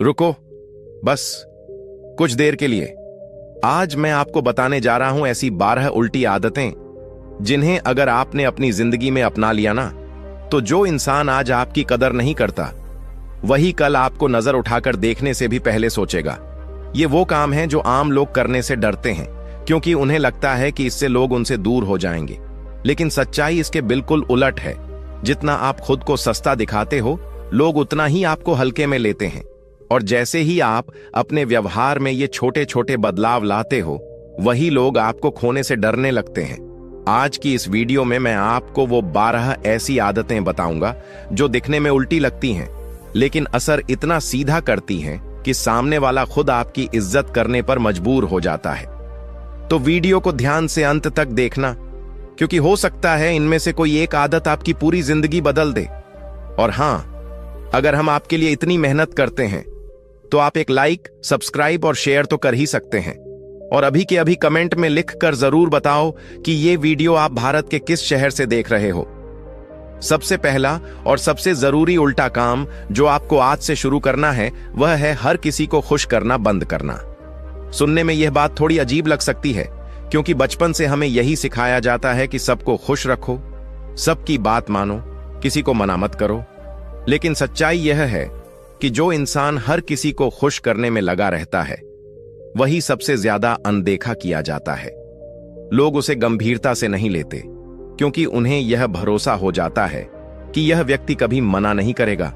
रुको, बस कुछ देर के लिए। आज मैं आपको बताने जा रहा हूं ऐसी 12 उल्टी आदतें जिन्हें अगर आपने अपनी जिंदगी में अपना लिया ना, तो जो इंसान आज आपकी कदर नहीं करता वही कल आपको नजर उठाकर देखने से भी पहले सोचेगा। ये वो काम है जो आम लोग करने से डरते हैं क्योंकि उन्हें लगता है कि इससे लोग उनसे दूर हो जाएंगे, लेकिन सच्चाई इसके बिल्कुल उलट है। जितना आप खुद को सस्ता दिखाते हो, लोग उतना ही आपको हल्के में लेते हैं। और जैसे ही आप अपने व्यवहार में ये छोटे छोटे बदलाव लाते हो, वही लोग आपको खोने से डरने लगते हैं। आज की इस वीडियो में मैं आपको वो 12 ऐसी आदतें बताऊंगा जो दिखने में उल्टी लगती हैं, लेकिन असर इतना सीधा करती हैं कि सामने वाला खुद आपकी इज्जत करने पर मजबूर हो जाता है। तो वीडियो को ध्यान से अंत तक देखना, क्योंकि हो सकता है इनमें से कोई एक आदत आपकी पूरी जिंदगी बदल दे। और हां, अगर हम आपके लिए इतनी मेहनत करते हैं तो आप एक लाइक, सब्सक्राइब और शेयर तो कर ही सकते हैं। और अभी के अभी कमेंट में लिख कर जरूर बताओ कि ये वीडियो आप भारत के किस शहर से देख रहे हो। सबसे पहला और सबसे जरूरी उल्टा काम जो आपको आज से शुरू करना है, वह है हर किसी को खुश करना बंद करना। सुनने में यह बात थोड़ी अजीब लग सकती है, क्योंकि बचपन से हमें यही सिखाया जाता है कि सबको खुश रखो, सबकी बात मानो, किसी को मना मत करो। लेकिन सच्चाई यह है कि जो इंसान हर किसी को खुश करने में लगा रहता है, वही सबसे ज्यादा अनदेखा किया जाता है। लोग उसे गंभीरता से नहीं लेते, क्योंकि उन्हें यह भरोसा हो जाता है कि यह व्यक्ति कभी मना नहीं करेगा।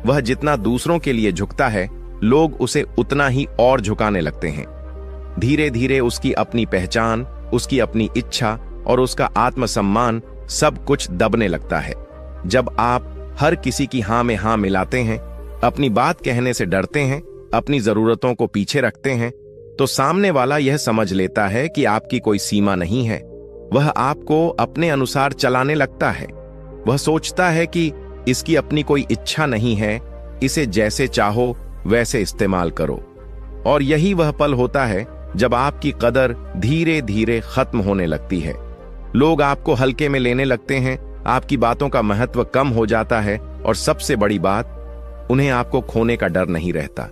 वह जितना दूसरों के लिए झुकता है, लोग उसे उतना ही और झुकाने लगते हैं। धीरे धीरे उसकी अपनी पहचान, उसकी अपनी इच्छा और उसका आत्मसम्मान सब कुछ दबने लगता है। जब आप हर किसी की हां में हां मिलाते हैं, अपनी बात कहने से डरते हैं, अपनी जरूरतों को पीछे रखते हैं, तो सामने वाला यह समझ लेता है कि आपकी कोई सीमा नहीं है। वह आपको अपने अनुसार चलाने लगता है। वह सोचता है कि इसकी अपनी कोई इच्छा नहीं है, इसे जैसे चाहो वैसे इस्तेमाल करो। और यही वह पल होता है जब आपकी कदर धीरे धीरे खत्म होने लगती है। लोग आपको हल्के में लेने लगते हैं, आपकी बातों का महत्व कम हो जाता है, और सबसे बड़ी बात, उन्हें आपको खोने का डर नहीं रहता।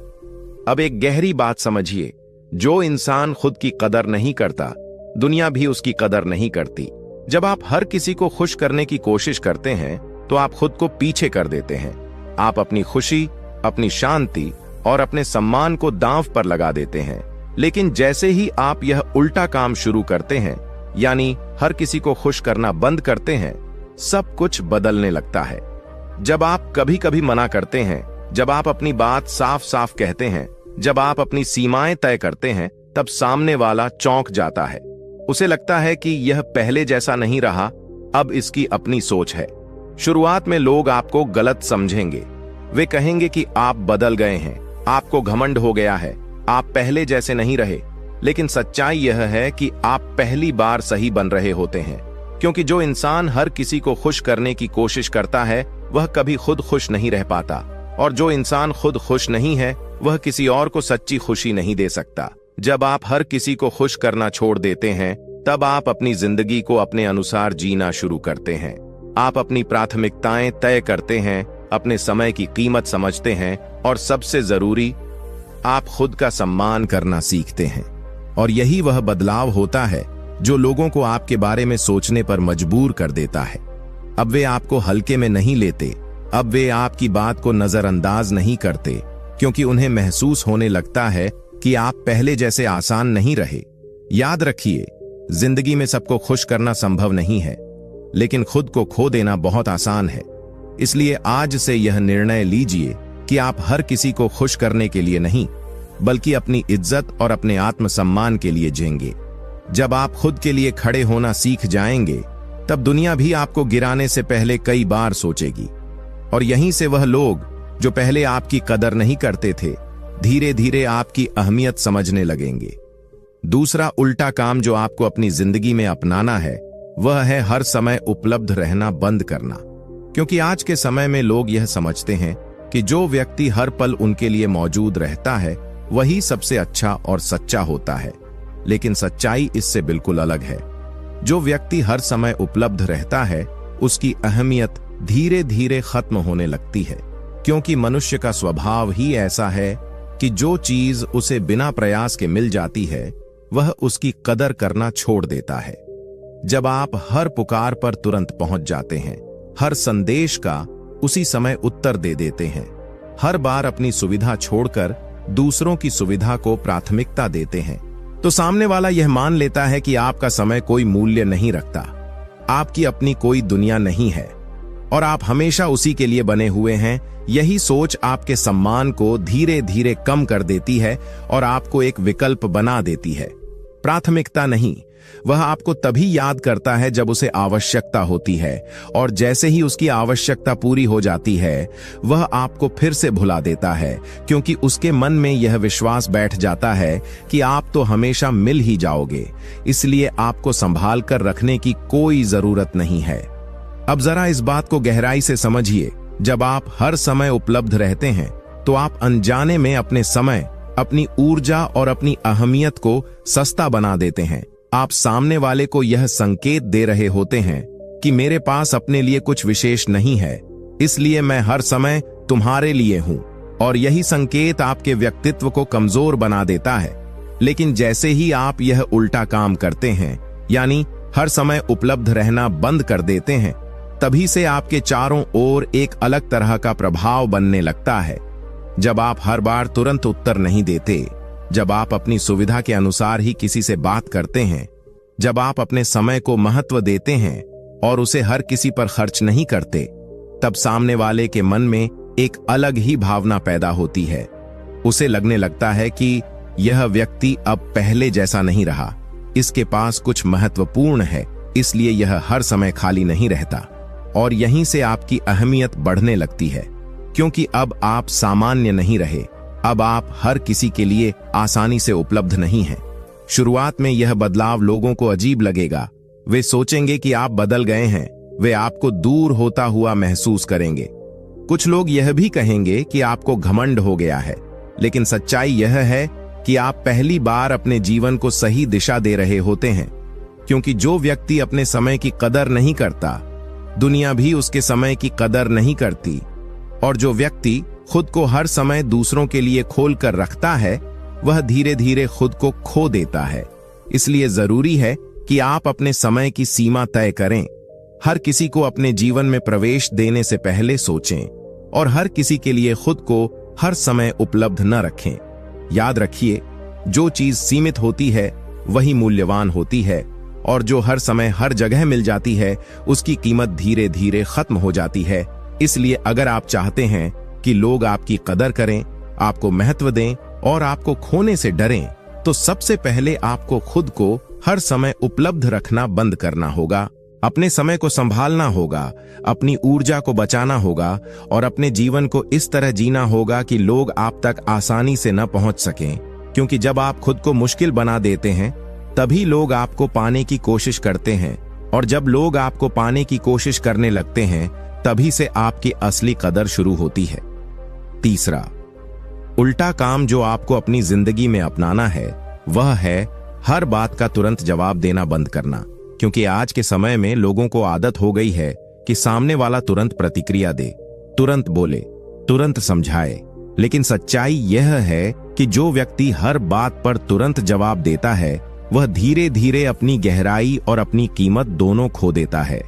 अब एक गहरी बात समझिए, जो इंसान खुद की कदर नहीं करता, दुनिया भी उसकी कदर नहीं करती। जब आप हर किसी को खुश करने की कोशिश करते हैं, तो आप खुद को पीछे कर देते हैं। आप अपनी खुशी, अपनी शांति और अपने सम्मान को दांव पर लगा देते हैं। लेकिन जैसे ही आप यह उल्टा काम शुरू करते हैं, यानी हर किसी को खुश करना बंद करते हैं, सब कुछ बदलने लगता है। जब आप कभी कभी मना करते हैं, जब आप अपनी बात साफ साफ कहते हैं, जब आप अपनी सीमाएं तय करते हैं, तब सामने वाला चौंक जाता है। उसे लगता है कि यह पहले जैसा नहीं रहा, अब इसकी अपनी सोच है। शुरुआत में लोग आपको गलत समझेंगे। वे कहेंगे कि आप बदल गए हैं, आपको घमंड हो गया है, आप पहले जैसे नहीं रहे। लेकिन सच्चाई यह है कि आप पहली बार सही बन रहे होते हैं, क्योंकि जो इंसान हर किसी को खुश करने की कोशिश करता है, वह कभी खुद खुश नहीं रह पाता। और जो इंसान खुद खुश नहीं है, वह किसी और को सच्ची खुशी नहीं दे सकता। जब आप हर किसी को खुश करना छोड़ देते हैं, तब आप अपनी जिंदगी को अपने अनुसार जीना शुरू करते हैं। आप अपनी प्राथमिकताएं तय करते हैं, अपने समय की कीमत समझते हैं, और सबसे जरूरी, आप खुद का सम्मान करना सीखते हैं। और यही वह बदलाव होता है जो लोगों को आपके बारे में सोचने पर मजबूर कर देता है। अब वे आपको हल्के में नहीं लेते, अब वे आपकी बात को नजरअंदाज नहीं करते, क्योंकि उन्हें महसूस होने लगता है कि आप पहले जैसे आसान नहीं रहे। याद रखिए, जिंदगी में सबको खुश करना संभव नहीं है, लेकिन खुद को खो देना बहुत आसान है। इसलिए आज से यह निर्णय लीजिए कि आप हर किसी को खुश करने के लिए नहीं, बल्कि अपनी इज्जत और अपने आत्मसम्मान के लिए जिएंगे। जब आप खुद के लिए खड़े होना सीख जाएंगे, तब दुनिया भी आपको गिराने से पहले कई बार सोचेगी। और यहीं से वह लोग जो पहले आपकी कदर नहीं करते थे, धीरे धीरे आपकी अहमियत समझने लगेंगे। दूसरा उल्टा काम जो आपको अपनी जिंदगी में अपनाना है, वह है हर समय उपलब्ध रहना बंद करना। क्योंकि आज के समय में लोग यह समझते हैं कि जो व्यक्ति हर पल उनके लिए मौजूद रहता है, वही सबसे अच्छा और सच्चा होता है। लेकिन सच्चाई इससे बिल्कुल अलग है। जो व्यक्ति हर समय उपलब्ध रहता है, उसकी अहमियत धीरे धीरे खत्म होने लगती है, क्योंकि मनुष्य का स्वभाव ही ऐसा है कि जो चीज उसे बिना प्रयास के मिल जाती है वह उसकी कदर करना छोड़ देता है। जब आप हर पुकार पर तुरंत पहुंच जाते हैं, हर संदेश का उसी समय उत्तर दे देते हैं, हर बार अपनी सुविधा छोड़कर दूसरों की सुविधा को प्राथमिकता देते हैं, तो सामने वाला यह मान लेता है कि आपका समय कोई मूल्य नहीं रखता, आपकी अपनी कोई दुनिया नहीं है और आप हमेशा उसी के लिए बने हुए हैं। यही सोच आपके सम्मान को धीरे धीरे कम कर देती है और आपको एक विकल्प बना देती है। प्राथमिकता नहीं, वह आपको तभी याद करता है जब उसे आवश्यकता होती है, और जैसे ही उसकी आवश्यकता पूरी हो जाती है वह आपको फिर से भुला देता है, क्योंकि उसके मन में यह विश्वास बैठ जाता है कि आप तो हमेशा मिल ही जाओगे, इसलिए आपको संभाल कर रखने की कोई जरूरत नहीं है। अब जरा इस बात को गहराई से समझिए, जब आप हर समय उपलब्ध रहते हैं तो आप अनजाने में अपने समय, अपनी ऊर्जा और अपनी अहमियत को सस्ता बना देते हैं। आप सामने वाले को यह संकेत दे रहे होते हैं कि मेरे पास अपने लिए कुछ विशेष नहीं है, इसलिए मैं हर समय तुम्हारे लिए हूं, और यही संकेत आपके व्यक्तित्व को कमजोर बना देता है। लेकिन जैसे ही आप यह उल्टा काम करते हैं, यानी हर समय उपलब्ध रहना बंद कर देते हैं, तभी से आपके चारों ओर एक अलग तरह का प्रभाव बनने लगता है। जब आप हर बार तुरंत उत्तर नहीं देते, जब आप अपनी सुविधा के अनुसार ही किसी से बात करते हैं, जब आप अपने समय को महत्व देते हैं और उसे हर किसी पर खर्च नहीं करते, तब सामने वाले के मन में एक अलग ही भावना पैदा होती है। उसे लगने लगता है कि यह व्यक्ति अब पहले जैसा नहीं रहा, इसके पास कुछ महत्वपूर्ण है, इसलिए यह हर समय खाली नहीं रहता। और यहीं से आपकी अहमियत बढ़ने लगती है, क्योंकि अब आप सामान्य नहीं रहे, अब आप हर किसी के लिए आसानी से उपलब्ध नहीं हैं। शुरुआत में यह बदलाव लोगों को अजीब लगेगा, वे सोचेंगे कि आप बदल गए हैं, वे आपको दूर होता हुआ महसूस करेंगे। कुछ लोग यह भी कहेंगे कि आपको घमंड हो गया है, लेकिन सच्चाई यह है कि आप पहली बार अपने जीवन को सही दिशा दे रहे होते हैं, क्योंकि जो व्यक्ति अपने समय की कदर नहीं करता, दुनिया भी उसके समय की कदर नहीं करती, और जो व्यक्ति खुद को हर समय दूसरों के लिए खोल कर रखता है वह धीरे धीरे खुद को खो देता है। इसलिए जरूरी है कि आप अपने समय की सीमा तय करें, हर किसी को अपने जीवन में प्रवेश देने से पहले सोचें, और हर किसी के लिए खुद को हर समय उपलब्ध न रखें। याद रखिए, जो चीज सीमित होती है वही मूल्यवान होती है, और जो हर समय हर जगह मिल जाती है उसकी कीमत धीरे धीरे खत्म हो जाती है। इसलिए अगर आप चाहते हैं कि लोग आपकी कदर करें, आपको महत्व दें और आपको खोने से डरें, तो सबसे पहले आपको खुद को हर समय उपलब्ध रखना बंद करना होगा, अपने समय को संभालना होगा, अपनी ऊर्जा को बचाना होगा, और अपने जीवन को इस तरह जीना होगा कि लोग आप तक आसानी से न पहुंच सकें। क्योंकि जब आप खुद को मुश्किल बना देते हैं तभी लोग आपको पाने की कोशिश करते हैं, और जब लोग आपको पाने की कोशिश करने लगते हैं तभी से आपकी असली कदर शुरू होती है। तीसरा, उल्टा काम जो आपको अपनी जिंदगी में अपनाना है वह है हर बात का तुरंत जवाब देना बंद करना। क्योंकि आज के समय में लोगों को आदत हो गई है कि सामने वाला तुरंत प्रतिक्रिया दे, तुरंत बोले, तुरंत समझाए। लेकिन सच्चाई यह है कि जो व्यक्ति हर बात पर तुरंत जवाब देता है वह धीरे धीरे अपनी गहराई और अपनी कीमत दोनों खो देता है।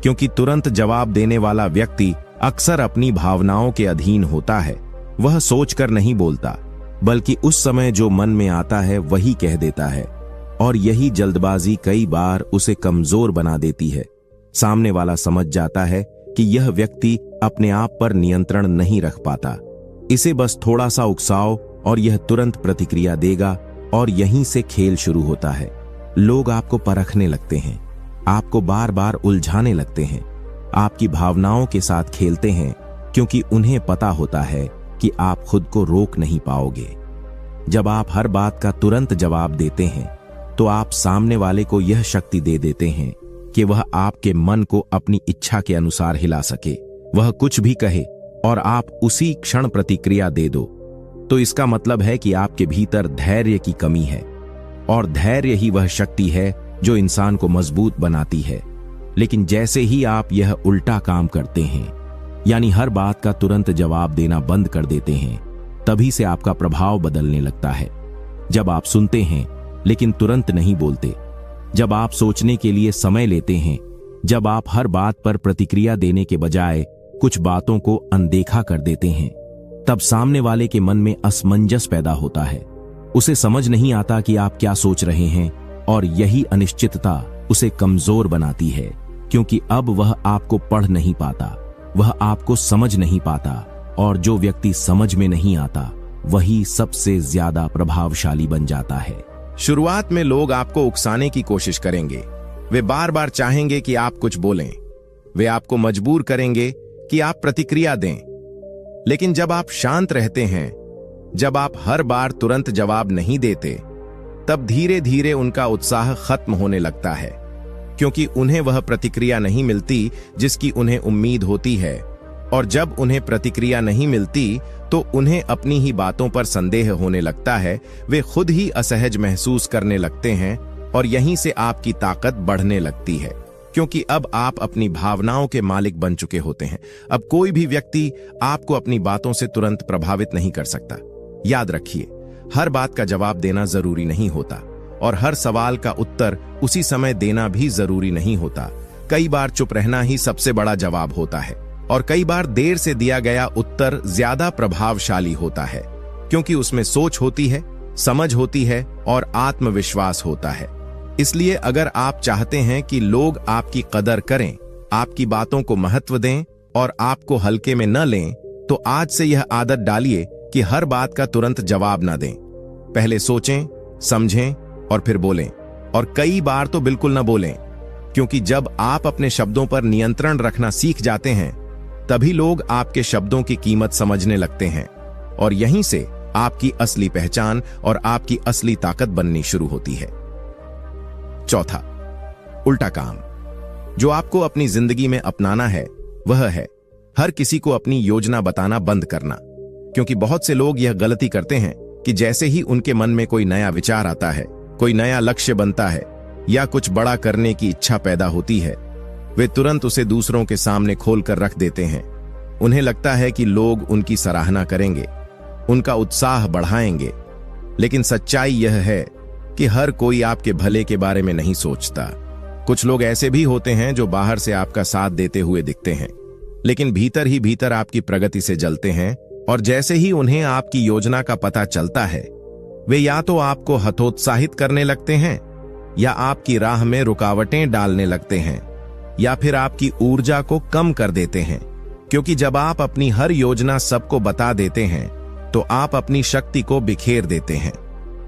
क्योंकि तुरंत जवाब देने वाला व्यक्ति अक्सर अपनी भावनाओं के अधीन होता है, वह सोचकर नहीं बोलता, बल्कि उस समय जो मन में आता है वही कह देता है, और यही जल्दबाजी कई बार उसे कमजोर बना देती है। सामने वाला समझ जाता है कि यह व्यक्ति अपने आप पर नियंत्रण नहीं रख पाता, इसे बस थोड़ा सा उकसाओ और यह तुरंत प्रतिक्रिया देगा, और यहीं से खेल शुरू होता है। लोग आपको परखने लगते हैं, आपको बार बार उलझाने लगते हैं, आपकी भावनाओं के साथ खेलते हैं, क्योंकि उन्हें पता होता है कि आप खुद को रोक नहीं पाओगे। जब आप हर बात का तुरंत जवाब देते हैं तो आप सामने वाले को यह शक्ति दे देते हैं कि वह आपके मन को अपनी इच्छा के अनुसार हिला सके। वह कुछ भी कहे और आप उसी क्षण प्रतिक्रिया दे दो, तो इसका मतलब है कि आपके भीतर धैर्य की कमी है, और धैर्य ही वह शक्ति है जो इंसान को मजबूत बनाती है। लेकिन जैसे ही आप यह उल्टा काम करते हैं, यानी हर बात का तुरंत जवाब देना बंद कर देते हैं, तभी से आपका प्रभाव बदलने लगता है। जब आप सुनते हैं लेकिन तुरंत नहीं बोलते, जब आप सोचने के लिए समय लेते हैं, जब आप हर बात पर प्रतिक्रिया देने के बजाय कुछ बातों को अनदेखा कर देते हैं, तब सामने वाले के मन में असमंजस पैदा होता है। उसे समझ नहीं आता कि आप क्या सोच रहे हैं, और यही अनिश्चितता उसे कमजोर बनाती है, क्योंकि अब वह आपको पढ़ नहीं पाता, वह आपको समझ नहीं पाता, और जो व्यक्ति समझ में नहीं आता वही सबसे ज्यादा प्रभावशाली बन जाता है। शुरुआत में लोग आपको उकसाने की कोशिश करेंगे, वे बार बार चाहेंगे कि आप कुछ बोलें, वे आपको मजबूर करेंगे कि आप प्रतिक्रिया दें। लेकिन जब आप शांत रहते हैं, जब आप हर बार तुरंत जवाब नहीं देते, तब धीरे धीरे उनका उत्साह खत्म होने लगता है, क्योंकि उन्हें वह प्रतिक्रिया नहीं मिलती जिसकी उन्हें उम्मीद होती है। और जब उन्हें प्रतिक्रिया नहीं मिलती तो उन्हें अपनी ही बातों पर संदेह होने लगता है, वे खुद ही असहज महसूस करने लगते हैं, और यहीं से आपकी ताकत बढ़ने लगती है, क्योंकि अब आप अपनी भावनाओं के मालिक बन चुके होते हैं। अब कोई भी व्यक्ति आपको अपनी बातों से तुरंत प्रभावित नहीं कर सकता। याद रखिए, हर बात का जवाब देना जरूरी नहीं होता, और हर सवाल का उत्तर उसी समय देना भी जरूरी नहीं होता। कई बार चुप रहना ही सबसे बड़ा जवाब होता है, और कई बार देर से दिया गया उत्तर ज्यादा प्रभावशाली होता है, क्योंकि उसमें सोच होती है, समझ होती है और आत्मविश्वास होता है। इसलिए अगर आप चाहते हैं कि लोग आपकी कदर करें, आपकी बातों को महत्व दें और आपको हल्के में न लें, तो आज से यह आदत डालिए कि हर बात का तुरंत जवाब न दें। पहले सोचें, समझें और फिर बोलें, और कई बार तो बिल्कुल न बोलें, क्योंकि जब आप अपने शब्दों पर नियंत्रण रखना सीख जाते हैं, तभी लोग आपके शब्दों की कीमत समझने लगते हैं, और यहीं से आपकी असली पहचान और आपकी असली ताकत बननी शुरू होती है। चौथा, उल्टा काम। जो आपको अपनी जिंदगी में अपनाना है वह है हर किसी को अपनी योजना बताना बंद करना, क्योंकि बहुत से लोग यह गलती करते हैं कि जैसे ही उनके मन में कोई नया विचार आता है, कोई नया लक्ष्य बनता है या कुछ बड़ा करने की इच्छा पैदा होती है, वे तुरंत उसे दूसरों के सामने खोलकर रख देते हैं। उन्हें लगता है कि लोग उनकी सराहना करेंगे, उनका उत्साह बढ़ाएंगे, लेकिन सच्चाई यह है कि हर कोई आपके भले के बारे में नहीं सोचता। कुछ लोग ऐसे भी होते हैं जो बाहर से आपका साथ देते हुए दिखते हैं, लेकिन भीतर ही भीतर आपकी प्रगति से जलते हैं, और जैसे ही उन्हें आपकी योजना का पता चलता है, वे या तो आपको हतोत्साहित करने लगते हैं, या आपकी राह में रुकावटें डालने लगते हैं, या फिर आपकी ऊर्जा को कम कर देते हैं। क्योंकि जब आप अपनी हर योजना सबको बता देते हैं, तो आप अपनी शक्ति को बिखेर देते हैं।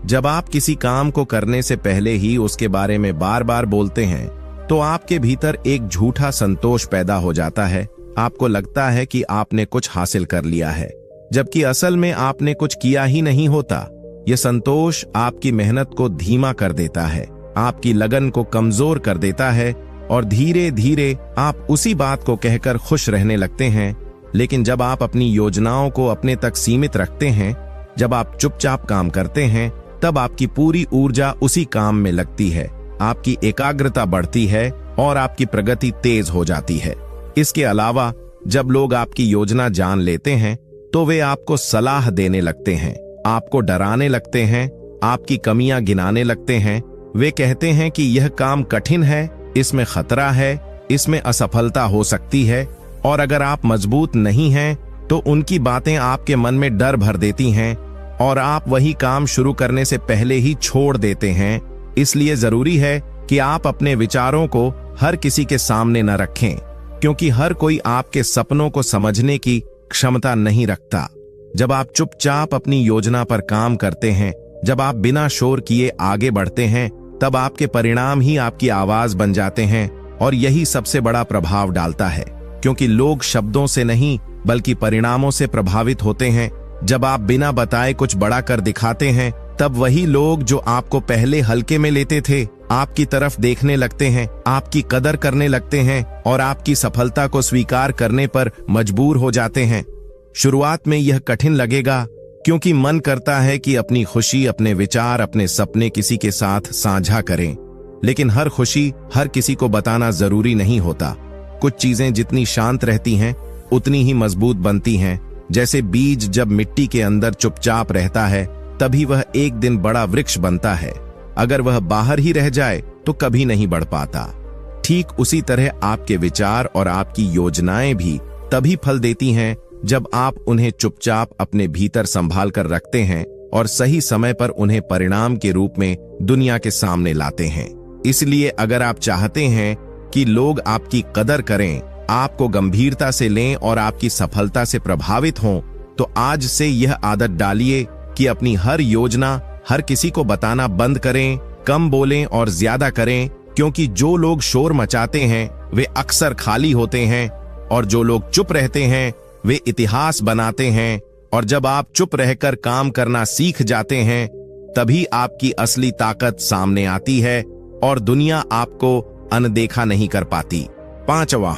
जब आप किसी काम को करने से पहले ही उसके बारे में बार बार बोलते हैं, तो आपके भीतर एक झूठा संतोष पैदा हो जाता है। आपको लगता है कि आपने कुछ हासिल कर लिया है, जबकि असल में आपने कुछ किया ही नहीं होता। यह संतोष आपकी मेहनत को धीमा कर देता है, आपकी लगन को कमजोर कर देता है, और धीरे धीरे आप उसी बात को कहकर खुश रहने लगते हैं। लेकिन जब आप अपनी योजनाओं को अपने तक सीमित रखते हैं, जब आप चुपचाप काम करते हैं, तब आपकी पूरी ऊर्जा उसी काम में लगती है, आपकी एकाग्रता बढ़ती है और आपकी प्रगति तेज हो जाती है। इसके अलावा जब लोग आपकी योजना जान लेते हैं, तो वे आपको सलाह देने लगते हैं, आपको डराने लगते हैं, आपकी कमियां गिनाने लगते हैं। वे कहते हैं कि यह काम कठिन है, इसमें खतरा है, इसमें असफलता हो सकती है, और अगर आप मजबूत नहीं हैं, तो उनकी बातें आपके मन में डर भर देती हैं, और आप वही काम शुरू करने से पहले ही छोड़ देते हैं। इसलिए जरूरी है कि आप अपने विचारों को हर किसी के सामने न रखें, क्योंकि हर कोई आपके सपनों को समझने की क्षमता नहीं रखता। जब आप चुपचाप अपनी योजना पर काम करते हैं, जब आप बिना शोर किए आगे बढ़ते हैं, तब आपके परिणाम ही आपकी आवाज बन जाते हैं, और यही सबसे बड़ा प्रभाव डालता है, क्योंकि लोग शब्दों से नहीं बल्कि परिणामों से प्रभावित होते हैं। जब आप बिना बताए कुछ बड़ा कर दिखाते हैं, तब वही लोग जो आपको पहले हल्के में लेते थे, आपकी तरफ देखने लगते हैं, आपकी कदर करने लगते हैं, और आपकी सफलता को स्वीकार करने पर मजबूर हो जाते हैं। शुरुआत में यह कठिन लगेगा, क्योंकि मन करता है कि अपनी खुशी, अपने विचार, अपने सपने किसी के साथ साझा करें, लेकिन हर खुशी हर किसी को बताना जरूरी नहीं होता। कुछ चीजें जितनी शांत रहती हैं, उतनी ही मजबूत बनती हैं जैसे बीज जब मिट्टी के अंदर चुपचाप रहता है तभी वह एक दिन बड़ा वृक्ष बनता है। अगर वह बाहर ही रह जाए तो कभी नहीं बढ़ पाता। ठीक उसी तरह आपके विचार और आपकी योजनाएं भी तभी फल देती हैं जब आप उन्हें चुपचाप अपने भीतर संभाल कर रखते हैं और सही समय पर उन्हें परिणाम के रूप में दुनिया के सामने लाते हैं। इसलिए अगर आप चाहते हैं कि लोग आपकी कदर करें, आपको गंभीरता से लें और आपकी सफलता से प्रभावित हों, तो आज से यह आदत डालिए कि अपनी हर योजना हर किसी को बताना बंद करें, कम बोलें और ज्यादा करें, क्योंकि जो लोग शोर मचाते हैं वे अक्सर खाली होते हैं और जो लोग चुप रहते हैं वे इतिहास बनाते हैं। और जब आप चुप रहकर काम करना सीख जाते हैं तभी आपकी असली ताकत सामने आती है और दुनिया आपको अनदेखा नहीं कर पाती। 5वां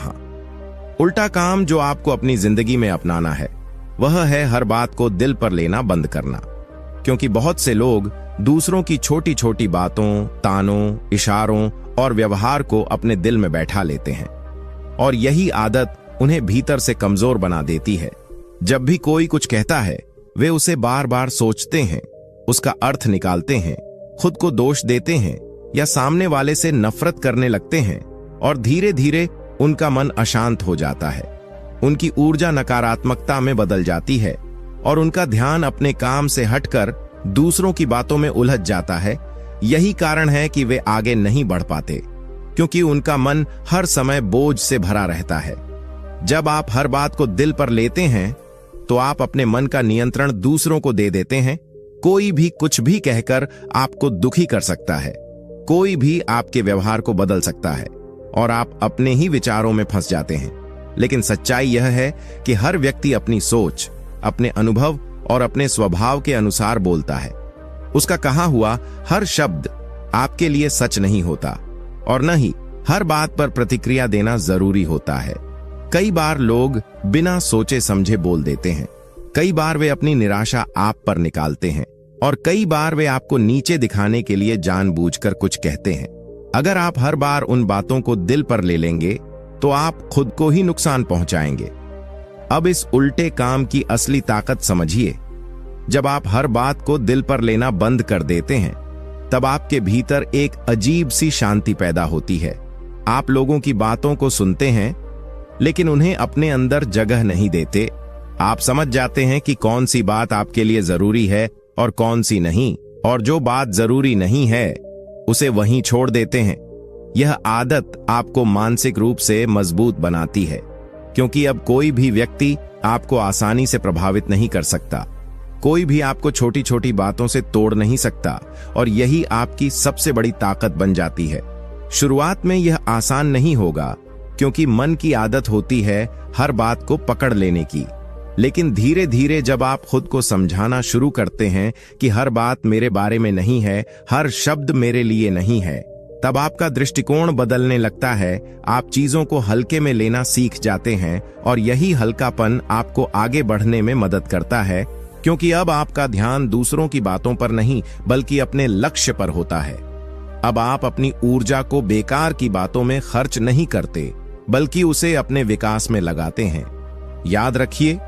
उल्टा काम जो आपको अपनी जिंदगी में अपनाना है वह है हर बात को दिल पर लेना बंद करना। क्योंकि बहुत से लोग दूसरों की छोटी छोटी बातों, तानों, इशारों और व्यवहार को अपने दिल में बैठा लेते हैं और यही आदत उन्हें भीतर से कमजोर बना देती है। जब भी कोई कुछ कहता है वे उसे बार बार सोचते हैं, उसका अर्थ निकालते हैं, खुद को दोष देते हैं या सामने वाले से नफरत करने लगते हैं और धीरे धीरे उनका मन अशांत हो जाता है। उनकी ऊर्जा नकारात्मकता में बदल जाती है और उनका ध्यान अपने काम से हटकर दूसरों की बातों में उलझ जाता है। यही कारण है कि वे आगे नहीं बढ़ पाते, क्योंकि उनका मन हर समय बोझ से भरा रहता है। जब आप हर बात को दिल पर लेते हैं तो आप अपने मन का नियंत्रण दूसरों को दे देते हैं। कोई भी कुछ भी कहकर आपको दुखी कर सकता है, कोई भी आपके व्यवहार को बदल सकता है और आप अपने ही विचारों में फंस जाते हैं। लेकिन सच्चाई यह है कि हर व्यक्ति अपनी सोच, अपने अनुभव और अपने स्वभाव के अनुसार बोलता है। उसका कहा हुआ हर शब्द आपके लिए सच नहीं होता और न ही हर बात पर प्रतिक्रिया देना जरूरी होता है। कई बार लोग बिना सोचे समझे बोल देते हैं, कई बार वे अपनी निराशा आप पर निकालते हैं और कई बार वे आपको नीचे दिखाने के लिए जानबूझकर कुछ कहते हैं। अगर आप हर बार उन बातों को दिल पर ले लेंगे तो आप खुद को ही नुकसान पहुंचाएंगे। अब इस उल्टे काम की असली ताकत समझिए। जब आप हर बात को दिल पर लेना बंद कर देते हैं तब आपके भीतर एक अजीब सी शांति पैदा होती है। आप लोगों की बातों को सुनते हैं लेकिन उन्हें अपने अंदर जगह नहीं देते। आप समझ जाते हैं कि कौन सी बात आपके लिए जरूरी है और कौन सी नहीं, और जो बात जरूरी नहीं है उसे वहीं छोड़ देते हैं। यह आदत आपको मानसिक रूप से मजबूत बनाती है, क्योंकि अब कोई भी व्यक्ति आपको आसानी से प्रभावित नहीं कर सकता, कोई भी आपको छोटी छोटी बातों से तोड़ नहीं सकता और यही आपकी सबसे बड़ी ताकत बन जाती है। शुरुआत में यह आसान नहीं होगा, क्योंकि मन की आदत होती है हर बात को पकड़ लेने की। लेकिन धीरे धीरे जब आप खुद को समझाना शुरू करते हैं कि हर बात मेरे बारे में नहीं है, हर शब्द मेरे लिए नहीं है, तब आपका दृष्टिकोण बदलने लगता है। आप चीजों को हल्के में लेना सीख जाते हैं और यही हल्कापन आपको आगे बढ़ने में मदद करता है, क्योंकि अब आपका ध्यान दूसरों की बातों पर नहीं बल्कि अपने लक्ष्य पर होता है। अब आप अपनी ऊर्जा को बेकार की बातों में खर्च नहीं करते बल्कि उसे अपने विकास में लगाते हैं। याद रखिए,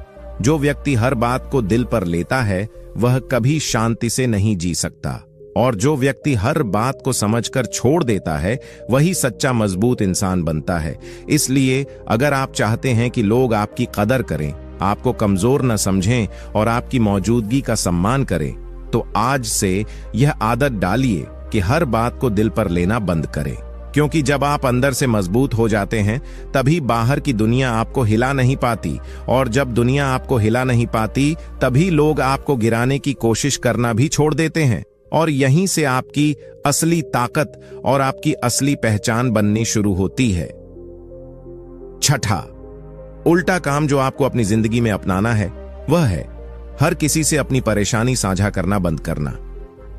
जो व्यक्ति हर बात को दिल पर लेता है वह कभी शांति से नहीं जी सकता, और जो व्यक्ति हर बात को समझकर छोड़ देता है वही सच्चा मजबूत इंसान बनता है। इसलिए अगर आप चाहते हैं कि लोग आपकी कदर करें, आपको कमजोर न समझें और आपकी मौजूदगी का सम्मान करें, तो आज से यह आदत डालिए कि हर बात को दिल पर लेना बंद करें। क्योंकि जब आप अंदर से मजबूत हो जाते हैं तभी बाहर की दुनिया आपको हिला नहीं पाती, और जब दुनिया आपको हिला नहीं पाती तभी लोग आपको गिराने की कोशिश करना भी छोड़ देते हैं, और यहीं से आपकी असली ताकत और आपकी असली पहचान बननी शुरू होती है। 6, उल्टा काम जो आपको अपनी जिंदगी में अपनाना है वह है हर किसी से अपनी परेशानी साझा करना बंद करना।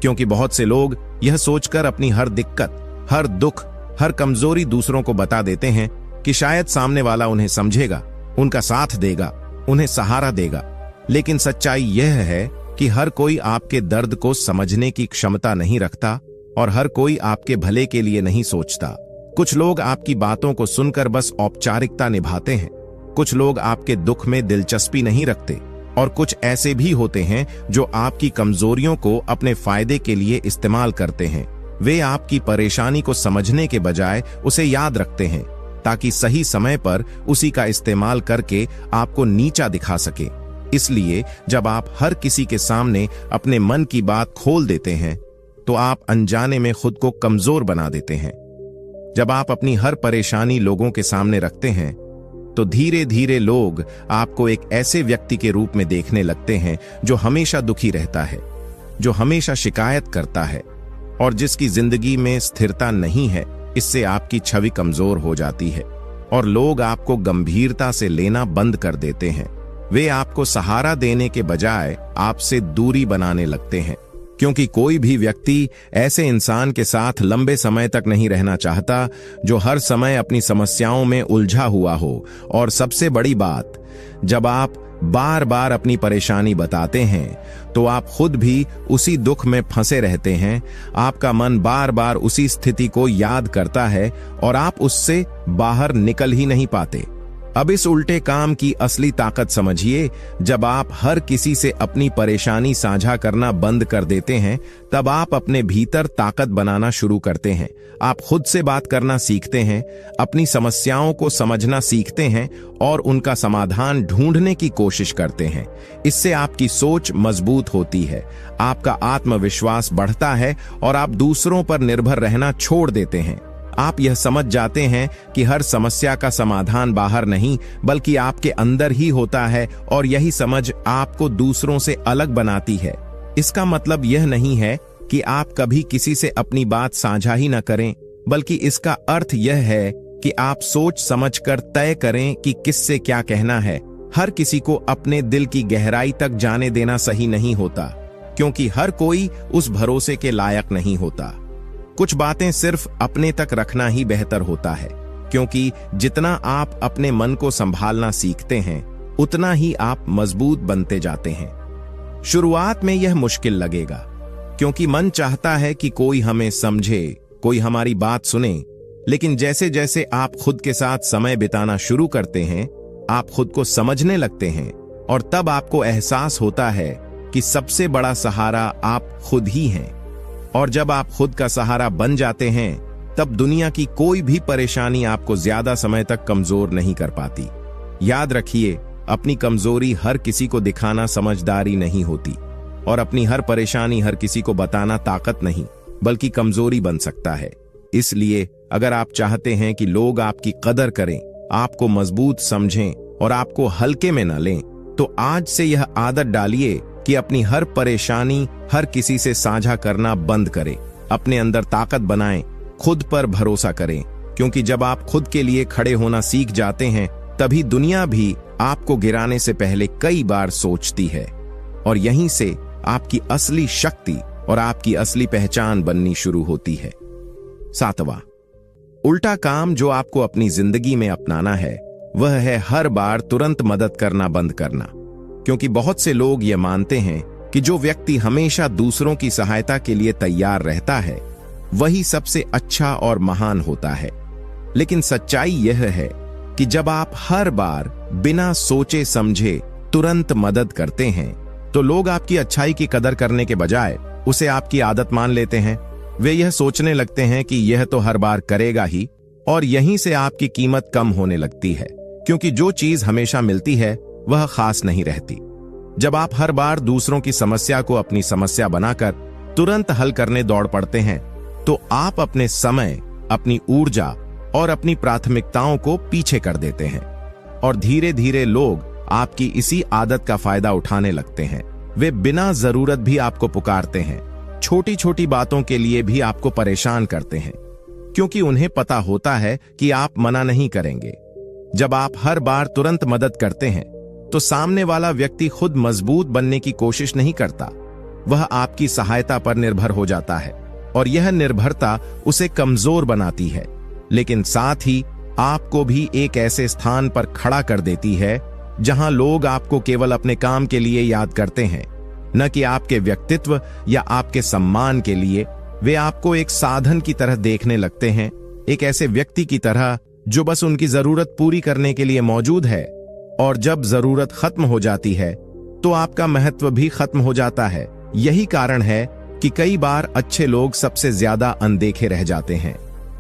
क्योंकि बहुत से लोग यह सोचकर अपनी हर दिक्कत, हर दुख, हर कमजोरी दूसरों को बता देते हैं कि शायद सामने वाला उन्हें समझेगा, उनका साथ देगा, उन्हें सहारा देगा। लेकिन सच्चाई यह है कि हर कोई आपके दर्द को समझने की क्षमता नहीं रखता और हर कोई आपके भले के लिए नहीं सोचता। कुछ लोग आपकी बातों को सुनकर बस औपचारिकता निभाते हैं, कुछ लोग आपके दुख में दिलचस्पी नहीं रखते और कुछ ऐसे भी होते हैं जो आपकी कमजोरियों को अपने फायदे के लिए इस्तेमाल करते हैं। वे आपकी परेशानी को समझने के बजाय उसे याद रखते हैं ताकि सही समय पर उसी का इस्तेमाल करके आपको नीचा दिखा सके। इसलिए जब आप हर किसी के सामने अपने मन की बात खोल देते हैं तो आप अनजाने में खुद को कमजोर बना देते हैं। जब आप अपनी हर परेशानी लोगों के सामने रखते हैं तो धीरे धीरे लोग आपको एक ऐसे व्यक्ति के रूप में देखने लगते हैं जो हमेशा दुखी रहता है, जो हमेशा शिकायत करता है और जिसकी जिंदगी में स्थिरता नहीं है। इससे आपकी छवि कमजोर हो जाती है और लोग आपको गंभीरता से लेना बंद कर देते हैं। वे आपको सहारा देने के बजाय आपसे दूरी बनाने लगते हैं, क्योंकि कोई भी व्यक्ति ऐसे इंसान के साथ लंबे समय तक नहीं रहना चाहता जो हर समय अपनी समस्याओं में उलझा हुआ हो। और सबसे बड़ी बात, जब आप बार बार अपनी परेशानी बताते हैं तो आप खुद भी उसी दुख में फंसे रहते हैं। आपका मन बार बार उसी स्थिति को याद करता है और आप उससे बाहर निकल ही नहीं पाते। अब इस उल्टे काम की असली ताकत समझिए। जब आप हर किसी से अपनी परेशानी साझा करना बंद कर देते हैं, तब आप अपने भीतर ताकत बनाना शुरू करते हैं। आप खुद से बात करना सीखते हैं, अपनी समस्याओं को समझना सीखते हैं और उनका समाधान ढूंढने की कोशिश करते हैं। इससे आपकी सोच मजबूत होती है, आपका आत्मविश्वास बढ़ता है और आप दूसरों पर निर्भर रहना छोड़ देते हैं। आप यह समझ जाते हैं कि हर समस्या का समाधान बाहर नहीं बल्कि आपके अंदर ही होता है और यही समझ आपको दूसरों से अलग बनाती है। इसका मतलब यह नहीं है कि आप कभी किसी से अपनी बात साझा ही न करें, बल्कि इसका अर्थ यह है कि आप सोच समझकर तय करें कि किससे क्या कहना है। हर किसी को अपने दिल की गहराई तक जाने देना सही नहीं होता, क्योंकि हर कोई उस भरोसे के लायक नहीं होता। कुछ बातें सिर्फ अपने तक रखना ही बेहतर होता है, क्योंकि जितना आप अपने मन को संभालना सीखते हैं उतना ही आप मजबूत बनते जाते हैं। शुरुआत में यह मुश्किल लगेगा, क्योंकि मन चाहता है कि कोई हमें समझे, कोई हमारी बात सुने। लेकिन जैसे जैसे आप खुद के साथ समय बिताना शुरू करते हैं, आप खुद को समझने लगते हैं और तब आपको एहसास होता है कि सबसे बड़ा सहारा आप खुद ही हैं। और जब आप खुद का सहारा बन जाते हैं, तब दुनिया की कोई भी परेशानी आपको ज्यादा समय तक कमजोर नहीं कर पाती। याद रखिए, अपनी कमजोरी हर किसी को दिखाना समझदारी नहीं होती और अपनी हर परेशानी हर किसी को बताना ताकत नहीं बल्कि कमजोरी बन सकता है। इसलिए अगर आप चाहते हैं कि लोग आपकी कदर करें, आपको मजबूत समझें और आपको हल्के में न लें, तो आज से यह आदत डालिए कि अपनी हर परेशानी हर किसी से साझा करना बंद करें। अपने अंदर ताकत बनाएं, खुद पर भरोसा करें, क्योंकि जब आप खुद के लिए खड़े होना सीख जाते हैं, तभी दुनिया भी आपको गिराने से पहले कई बार सोचती है और यहीं से आपकी असली शक्ति और आपकी असली पहचान बननी शुरू होती है। 7वां उल्टा काम जो आपको अपनी जिंदगी में अपनाना है, वह है हर बार तुरंत मदद करना बंद करना। क्योंकि बहुत से लोग ये मानते हैं कि जो व्यक्ति हमेशा दूसरों की सहायता के लिए तैयार रहता है, वही सबसे अच्छा और महान होता है। लेकिन सच्चाई यह है कि जब आप हर बार बिना सोचे समझे तुरंत मदद करते हैं, तो लोग आपकी अच्छाई की कदर करने के बजाय उसे आपकी आदत मान लेते हैं। वे यह सोचने लगते हैं कि यह तो हर बार करेगा ही, और यहीं से आपकी कीमत कम होने लगती है, क्योंकि जो चीज हमेशा मिलती है वह खास नहीं रहती। जब आप हर बार दूसरों की समस्या को अपनी समस्या बनाकर तुरंत हल करने दौड़ पड़ते हैं, तो आप अपने समय, अपनी ऊर्जा और अपनी प्राथमिकताओं को पीछे कर देते हैं और धीरे धीरे लोग आपकी इसी आदत का फायदा उठाने लगते हैं। वे बिना जरूरत भी आपको पुकारते हैं, छोटी छोटी बातों के लिए भी आपको परेशान करते हैं, क्योंकि उन्हें पता होता है कि आप मना नहीं करेंगे। जब आप हर बार तुरंत मदद करते हैं, तो सामने वाला व्यक्ति खुद मजबूत बनने की कोशिश नहीं करता, वह आपकी सहायता पर निर्भर हो जाता है और यह निर्भरता उसे कमजोर बनाती है, लेकिन साथ ही आपको भी एक ऐसे स्थान पर खड़ा कर देती है जहां लोग आपको केवल अपने काम के लिए याद करते हैं, न कि आपके व्यक्तित्व या आपके सम्मान के लिए। वे आपको एक साधन की तरह देखने लगते हैं, एक ऐसे व्यक्ति की तरह जो बस उनकी जरूरत पूरी करने के लिए मौजूद है। और जब जरूरत खत्म हो जाती है तो आपका महत्व भी खत्म हो जाता है। यही कारण है कि कई बार अच्छे लोग सबसे ज्यादा अनदेखे रह जाते हैं,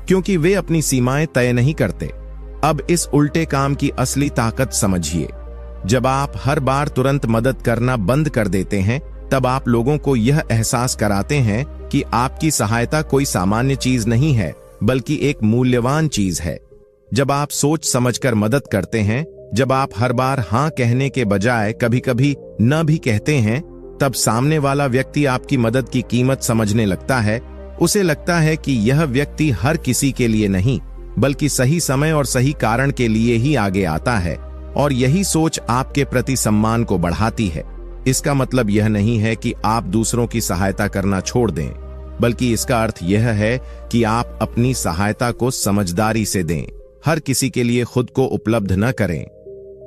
क्योंकि वे अपनी सीमाएं तय नहीं करते। अब इस उल्टे काम की असली ताकत समझिए। जब आप हर बार तुरंत मदद करना बंद कर देते हैं, तब आप लोगों को यह एहसास कराते हैं कि आपकी सहायता कोई सामान्य चीज नहीं है, बल्कि एक मूल्यवान चीज है। जब आप सोच समझकर मदद करते हैं, जब आप हर बार हाँ कहने के बजाय कभी कभी न भी कहते हैं, तब सामने वाला व्यक्ति आपकी मदद की कीमत समझने लगता है। उसे लगता है कि यह व्यक्ति हर किसी के लिए नहीं, बल्कि सही समय और सही कारण के लिए ही आगे आता है, और यही सोच आपके प्रति सम्मान को बढ़ाती है। इसका मतलब यह नहीं है कि आप दूसरों की सहायता करना छोड़ दें, बल्कि इसका अर्थ यह है कि आप अपनी सहायता को समझदारी से दें। हर किसी के लिए खुद को उपलब्ध न करें।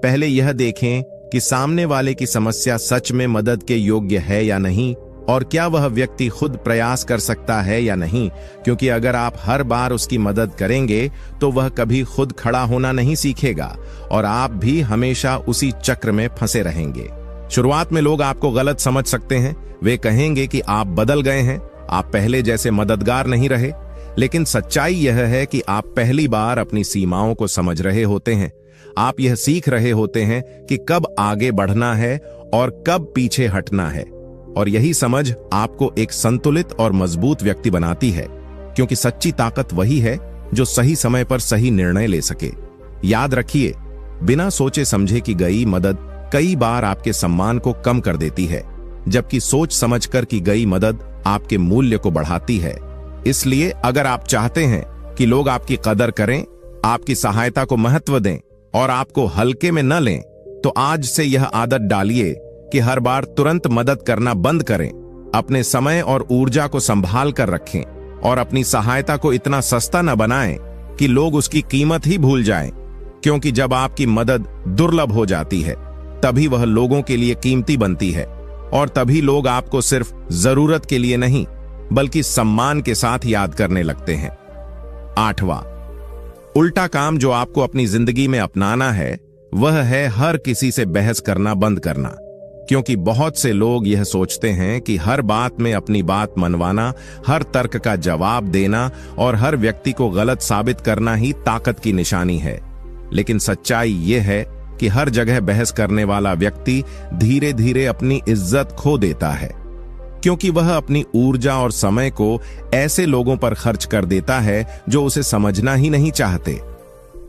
पहले यह देखें कि सामने वाले की समस्या सच में मदद के योग्य है या नहीं, और क्या वह व्यक्ति खुद प्रयास कर सकता है या नहीं, क्योंकि अगर आप हर बार उसकी मदद करेंगे तो वह कभी खुद खड़ा होना नहीं सीखेगा, और आप भी हमेशा उसी चक्र में फंसे रहेंगे। शुरुआत में लोग आपको गलत समझ सकते हैं। वे कहेंगे कि आप बदल गए हैं, आप पहले जैसे मददगार नहीं रहे। लेकिन सच्चाई यह है कि आप पहली बार अपनी सीमाओं को समझ रहे होते हैं। आप यह सीख रहे होते हैं कि कब आगे बढ़ना है और कब पीछे हटना है, और यही समझ आपको एक संतुलित और मजबूत व्यक्ति बनाती है, क्योंकि सच्ची ताकत वही है जो सही समय पर सही निर्णय ले सके। याद रखिए, बिना सोचे समझे की गई मदद कई बार आपके सम्मान को कम कर देती है, जबकि सोच समझकर की गई मदद आपके मूल्य को बढ़ाती है। इसलिए अगर आप चाहते हैं कि लोग आपकी कदर करें, आपकी सहायता को महत्व दें और आपको हल्के में न लें, तो आज से यह आदत डालिए कि हर बार तुरंत मदद करना बंद करें। अपने समय और ऊर्जा को संभाल कर रखें, और अपनी सहायता को इतना सस्ता न बनाएं कि लोग उसकी कीमत ही भूल जाएं, क्योंकि जब आपकी मदद दुर्लभ हो जाती है, तभी वह लोगों के लिए कीमती बनती है, और तभी लोग आपको सिर्फ जरूरत के लिए नहीं, बल्कि सम्मान के साथ याद करने लगते हैं। 8वां उल्टा काम जो आपको अपनी जिंदगी में अपनाना है, वह है हर किसी से बहस करना बंद करना। क्योंकि बहुत से लोग यह सोचते हैं कि हर बात में अपनी बात मनवाना, हर तर्क का जवाब देना और हर व्यक्ति को गलत साबित करना ही ताकत की निशानी है। लेकिन सच्चाई यह है कि हर जगह बहस करने वाला व्यक्ति धीरे धीरे अपनी इज्जत खो देता है, क्योंकि वह अपनी ऊर्जा और समय को ऐसे लोगों पर खर्च कर देता है जो उसे समझना ही नहीं चाहते,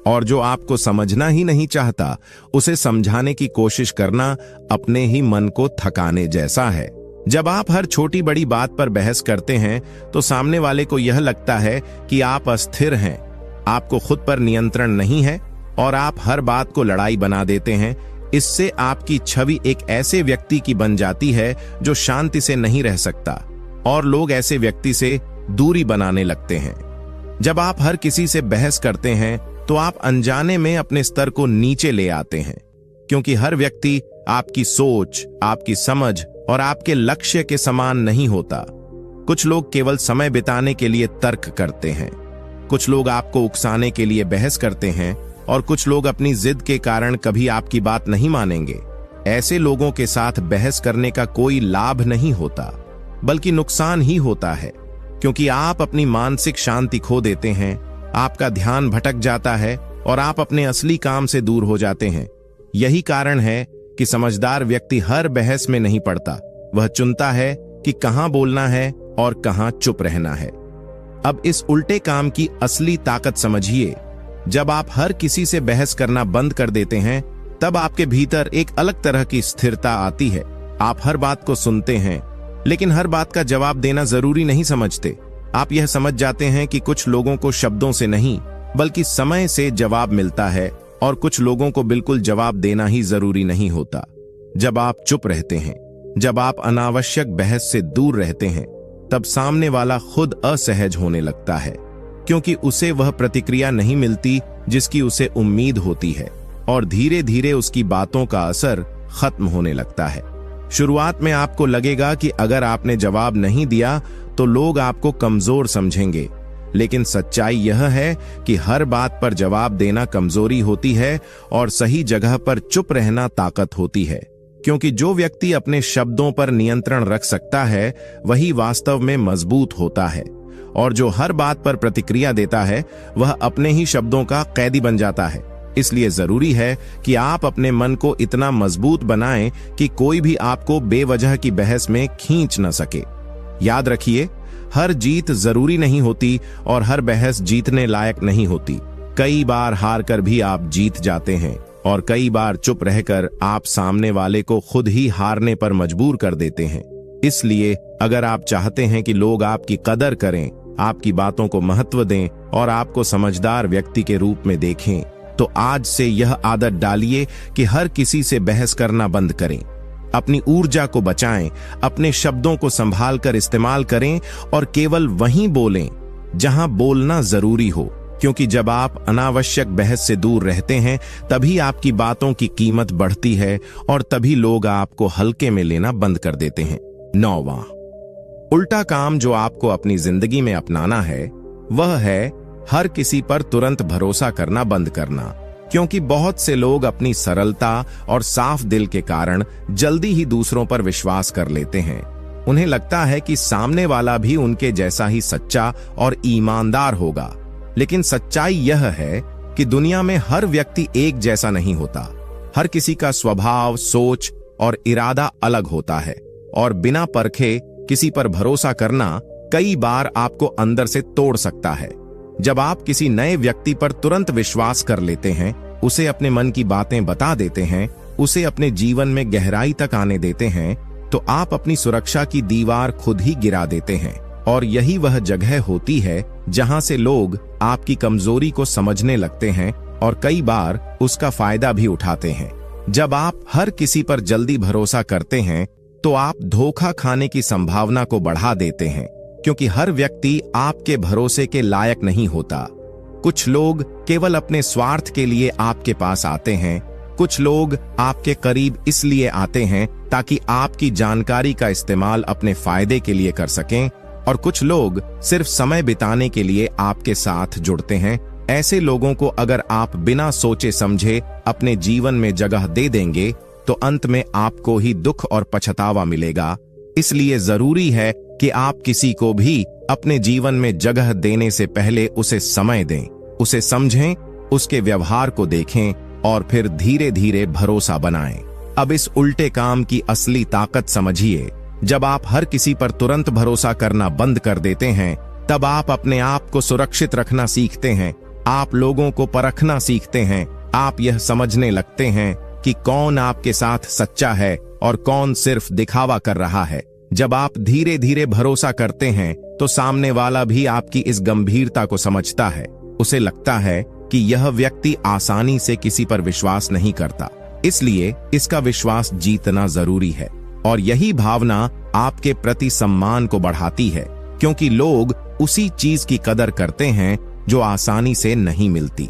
और जो आपको समझना ही नहीं चाहता, उसे समझाने की कोशिश करना अपने ही मन को थकाने जैसा है। जब आप हर छोटी बड़ी बात पर बहस करते हैं, तो सामने वाले को यह लगता है कि आप अस्थिर हैं, आपको खुद पर नियंत्रण नहीं है, और आप हर बात को लड़ाई बना देते हैं। इससे आपकी छवि एक ऐसे व्यक्ति की बन जाती है जो शांति से नहीं रह सकता, और लोग ऐसे व्यक्ति से दूरी बनाने लगते हैं। जब आप हर किसी से बहस करते हैं, तो आप अनजाने में अपने स्तर को नीचे ले आते हैं, क्योंकि हर व्यक्ति आपकी सोच, आपकी समझ और आपके लक्ष्य के समान नहीं होता। कुछ लोग केवल समय बिताने के लिए तर्क करते हैं, कुछ लोग आपको उकसाने के लिए बहस करते हैं, और कुछ लोग अपनी जिद के कारण कभी आपकी बात नहीं मानेंगे। ऐसे लोगों के साथ बहस करने का कोई लाभ नहीं होता, बल्कि नुकसान ही होता है, क्योंकि आप अपनी मानसिक शांति खो देते हैं, आपका ध्यान भटक जाता है, और आप अपने असली काम से दूर हो जाते हैं। यही कारण है कि समझदार व्यक्ति हर बहस में नहीं पड़ता, वह चुनता है कि कहां बोलना है और कहां चुप रहना है। अब इस उल्टे काम की असली ताकत समझिए। जब आप हर किसी से बहस करना बंद कर देते हैं, तब आपके भीतर एक अलग तरह की स्थिरता आती है। आप हर बात को सुनते हैं, लेकिन हर बात का जवाब देना जरूरी नहीं समझते। आप यह समझ जाते हैं कि कुछ लोगों को शब्दों से नहीं, बल्कि समय से जवाब मिलता है, और कुछ लोगों को बिल्कुल जवाब देना ही जरूरी नहीं होता। जब आप चुप रहते हैं, जब आप अनावश्यक बहस से दूर रहते हैं, तब सामने वाला खुद असहज होने लगता है, क्योंकि उसे वह प्रतिक्रिया नहीं मिलती जिसकी उसे उम्मीद होती है, और धीरे धीरे उसकी बातों का असर खत्म होने लगता है। शुरुआत में आपको लगेगा कि अगर आपने जवाब नहीं दिया तो लोग आपको कमजोर समझेंगे, लेकिन सच्चाई यह है कि हर बात पर जवाब देना कमजोरी होती है और सही जगह पर चुप रहना ताकत होती है। क्योंकि जो व्यक्ति अपने शब्दों पर नियंत्रण रख सकता है वही वास्तव में मजबूत होता है, और जो हर बात पर प्रतिक्रिया देता है वह अपने ही शब्दों का कैदी बन जाता है। इसलिए जरूरी है कि आप अपने मन को इतना मजबूत बनाएं कि कोई भी आपको बेवजह की बहस में खींच न सके। याद रखिए, हर जीत जरूरी नहीं होती और हर बहस जीतने लायक नहीं होती। कई बार हार कर भी आप जीत जाते हैं और कई बार चुप रहकर आप सामने वाले को खुद ही हारने पर मजबूर कर देते हैं। इसलिए अगर आप चाहते हैं कि लोग आपकी कदर करें, आपकी बातों को महत्व दें और आपको समझदार व्यक्ति के रूप में देखें, तो आज से यह आदत डालिए कि हर किसी से बहस करना बंद करें। अपनी ऊर्जा को बचाएं, अपने शब्दों को संभाल कर इस्तेमाल करें और केवल वहीं बोलें जहां बोलना जरूरी हो। क्योंकि जब आप अनावश्यक बहस से दूर रहते हैं तभी आपकी बातों की कीमत बढ़ती है और तभी लोग आपको हल्के में लेना बंद कर देते हैं। 9वां उल्टा काम जो आपको अपनी जिंदगी में अपनाना है वह है हर किसी पर तुरंत भरोसा करना बंद करना। क्योंकि बहुत से लोग अपनी सरलता और साफ दिल के कारण जल्दी ही दूसरों पर विश्वास कर लेते हैं। उन्हें लगता है कि सामने वाला भी उनके जैसा ही सच्चा और ईमानदार होगा, लेकिन सच्चाई यह है कि दुनिया में हर व्यक्ति एक जैसा नहीं होता। हर किसी का स्वभाव, सोच और इरादा अलग होता है और बिना परखे किसी पर भरोसा करना कई बार आपको अंदर से तोड़ सकता है। जब आप किसी नए व्यक्ति पर तुरंत विश्वास कर लेते हैं, उसे अपने मन की बातें बता देते हैं, उसे अपने जीवन में गहराई तक आने देते हैं, तो आप अपनी सुरक्षा की दीवार खुद ही गिरा देते हैं। और यही वह जगह होती है जहां से लोग आपकी कमजोरी को समझने लगते हैं और कई बार उसका फायदा भी उठाते हैं। जब आप हर किसी पर जल्दी भरोसा करते हैं तो आप धोखा खाने की संभावना को बढ़ा देते हैं, क्योंकि हर व्यक्ति आपके भरोसे के लायक नहीं होता। कुछ लोग केवल अपने स्वार्थ के लिए आपके पास आते हैं, कुछ लोग आपके करीब इसलिए आते हैं ताकि आपकी जानकारी का इस्तेमाल अपने फायदे के लिए कर सकें, और कुछ लोग सिर्फ समय बिताने के लिए आपके साथ जुड़ते हैं। ऐसे लोगों को अगर आप बिना सोचे समझे अपने जीवन में जगह दे देंगे तो अंत में आपको ही दुख और पछतावा मिलेगा। इसलिए जरूरी है कि आप किसी को भी अपने जीवन में जगह देने से पहले उसे समय दें, उसे समझें, उसके व्यवहार को देखें और फिर धीरे धीरे भरोसा बनाएं। अब इस उल्टे काम की असली ताकत समझिए। जब आप हर किसी पर तुरंत भरोसा करना बंद कर देते हैं, तब आप अपने आप को सुरक्षित रखना सीखते हैं, आप लोगों को परखना सीखते हैं, आप यह समझने लगते हैं कि कौन आपके साथ सच्चा है और कौन सिर्फ दिखावा कर रहा है। जब आप धीरे धीरे भरोसा करते हैं तो सामने वाला भी आपकी इस गंभीरता को समझता है। उसे लगता है कि यह व्यक्ति आसानी से किसी पर विश्वास नहीं करता, इसलिए इसका विश्वास जीतना जरूरी है। और यही भावना आपके प्रति सम्मान को बढ़ाती है, क्योंकि लोग उसी चीज की कदर करते हैं जो आसानी से नहीं मिलती।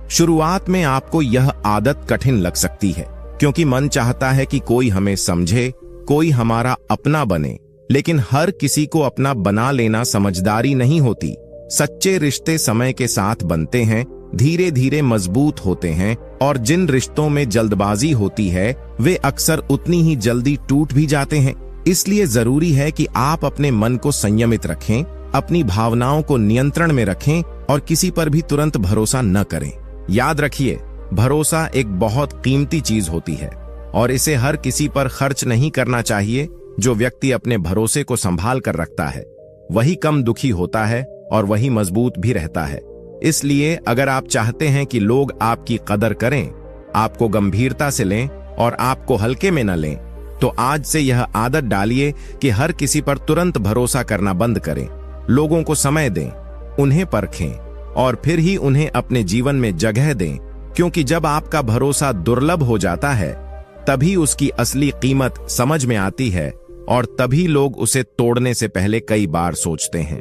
शुरुआत में आपको यह आदत कठिन लग सकती है, क्योंकि मन चाहता है कि कोई हमें समझे, कोई हमारा अपना बने, लेकिन हर किसी को अपना बना लेना समझदारी नहीं होती। सच्चे रिश्ते समय के साथ बनते हैं, धीरे धीरे मजबूत होते हैं, और जिन रिश्तों में जल्दबाजी होती है वे अक्सर उतनी ही जल्दी टूट भी जाते हैं। इसलिए जरूरी है कि आप अपने मन को संयमित रखें, अपनी भावनाओं को नियंत्रण में रखें और किसी पर भी तुरंत भरोसा न करें। याद रखिए, भरोसा एक बहुत कीमती चीज होती है और इसे हर किसी पर खर्च नहीं करना चाहिए। जो व्यक्ति अपने भरोसे को संभाल कर रखता है वही कम दुखी होता है और वही मजबूत भी रहता है। इसलिए अगर आप चाहते हैं कि लोग आपकी कदर करें, आपको गंभीरता से लें और आपको हल्के में न लें, तो आज से यह आदत डालिए कि हर किसी पर तुरंत भरोसा करना बंद करें। लोगों को समय दें, उन्हें परखें और फिर ही उन्हें अपने जीवन में जगह दें, क्योंकि जब आपका भरोसा दुर्लभ हो जाता है तभी उसकी असली कीमत समझ में आती है और तभी लोग उसे तोड़ने से पहले कई बार सोचते हैं।